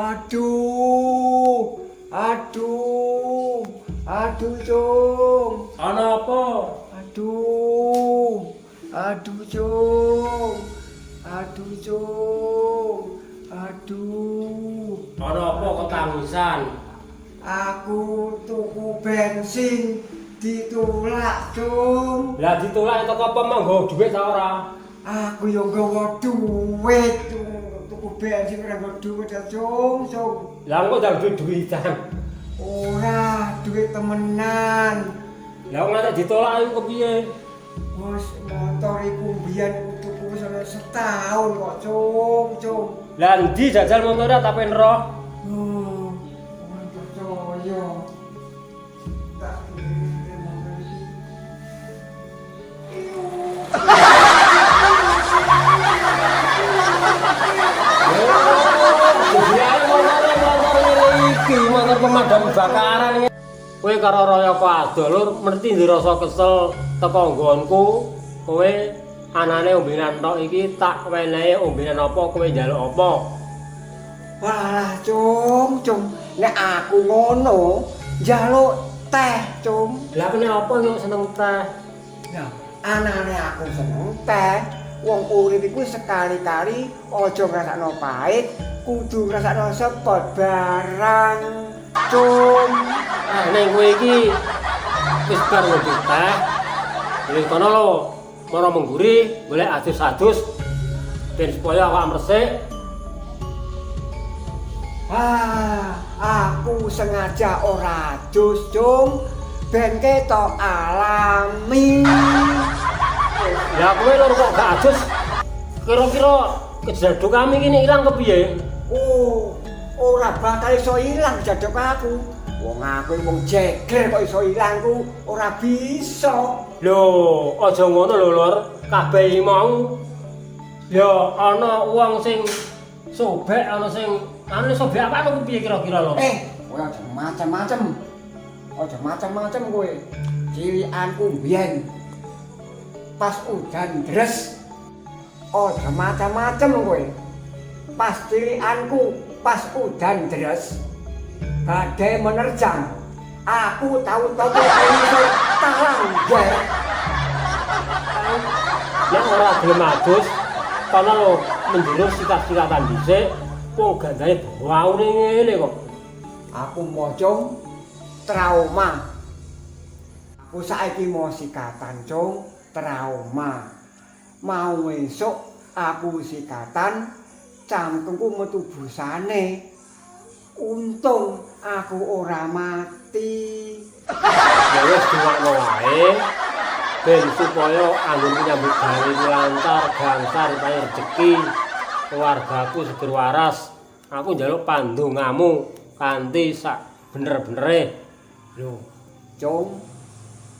Aduh, Cung. Ana apa? Aduh, Cung. Ana apa kok tangisan? Aku tuku bensin ditulak, Cung. Lah ditulak teko apa manggo dhuwit ta ora? Aku yo nggawa duit, tuku bensin ora nggawa duit ya, Cung. Lah engko ndang duit-duitan. Ora, duit temenan. Lah wong nek ditolak iku kepiye? Bos, motor iku mbiyen tuku wis ana setahun kok, Cung. Lah endi jajal motornya tak pengen roh? Oh, ora percaya. Tak kira motor iki. Motor pemadam kebakaran iki. Kowe karo raya padha lur mesti ndirasa kesel teko nggonku. Kowe anane ombenan tok iki tak wenehi ombenan apa kowe njaluk apa? Walah, Cung. Nek aku ngono, njaluk teh, Cung. Lah kene apa kok seneng teh? Nah, anane aku seneng teh. Wong urip iku sekali-kali aja ngrasakno pahit, kudu ngrasakno sepot barang. Cung. Ah ning kowe iki wis bar ngopi teh. Wis kono lho, mara mengguri golek adus-adus ben supaya awak resik. Aku sengaja ora adus, Cung. Ben ketok alami. Ya kowe lho kok gak adus. Kira-kira kejaduk kami kini ilang kepiye? Oh, ora bakal iso ilang jaduk aku. Wong aku wong jeger kok iso ilangku, ora bisa. Lho, aja ngono lho, Lur. Kabeh iki mau ya ana wong sing sobek, ana sing sobek apa kepiye kira-kira lho? Kowe aja macem-macem. Aja macem-macem kowe. Cilikanku mbiyen pas udan deres. Aja macem-macem kowe. Pas cilikanku pas udan deres. Badai menerjang. Aku tahu-tahu iso talang gue. Nek ora gelem adus, kono lho menjurus sikat-sikatan dhisik, kok gandane bawaune ngene kok. Aku mau, Cung, trauma. Aku saiki mau sikatan, Cung, trauma. Mau esuk aku sikatan, cangkemku metu busane. Untung aku ora mati. Ya wis dungakno wae. Ben supaya anggonku nyambut gawe iki lancar, gangsar payu rezeki. Keluargaku seger waras. Aku njaluk pandongamu kanthi sak bener-benere. Lho, Cung,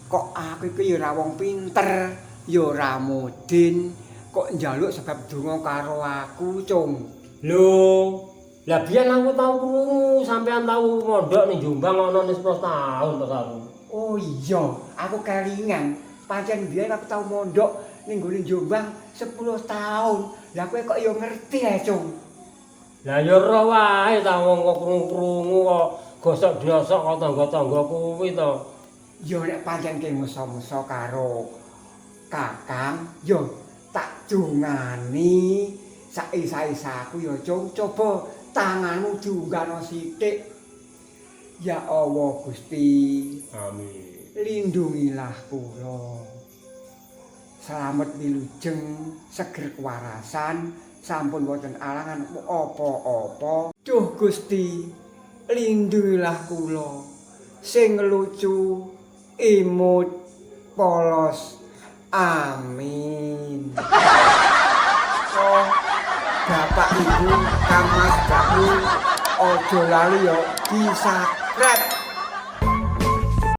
kok aku iki ya ora wong pinter, ya ora mudin, kok njaluk sebab donga karo aku, Cung. Lho, lah biyen aku tau krungu sampean tau mondok ning Jombang ana 10 tahun to aku. Oh iya, aku kelingan. Pancen biyen aku tau mondok ning gone Jombang 10 tahun. Lah kowe kok ya ngerti ya, Cung. Lah ya ora wae ta wong kok krungu kok gosok-gosok karo tangga-tangga kuwi to. Ya nek pancen ki musa-musa karo Kakang, ya tak dongani sak isa-isaku ya, Cung. Coba tanganmu diunggahno sithik. Ya Allah Gusti. Amin. Lindungilah kula. Slamet wilujeng, seger kewarasan, sampun boten alangan apa-apa. Duh Gusti, lindungilah kula. Sing lucu, imut, polos. Amin. Oh, Bapak Ibu, Kang Mas Bakmu, ojo lali yo di subscribe.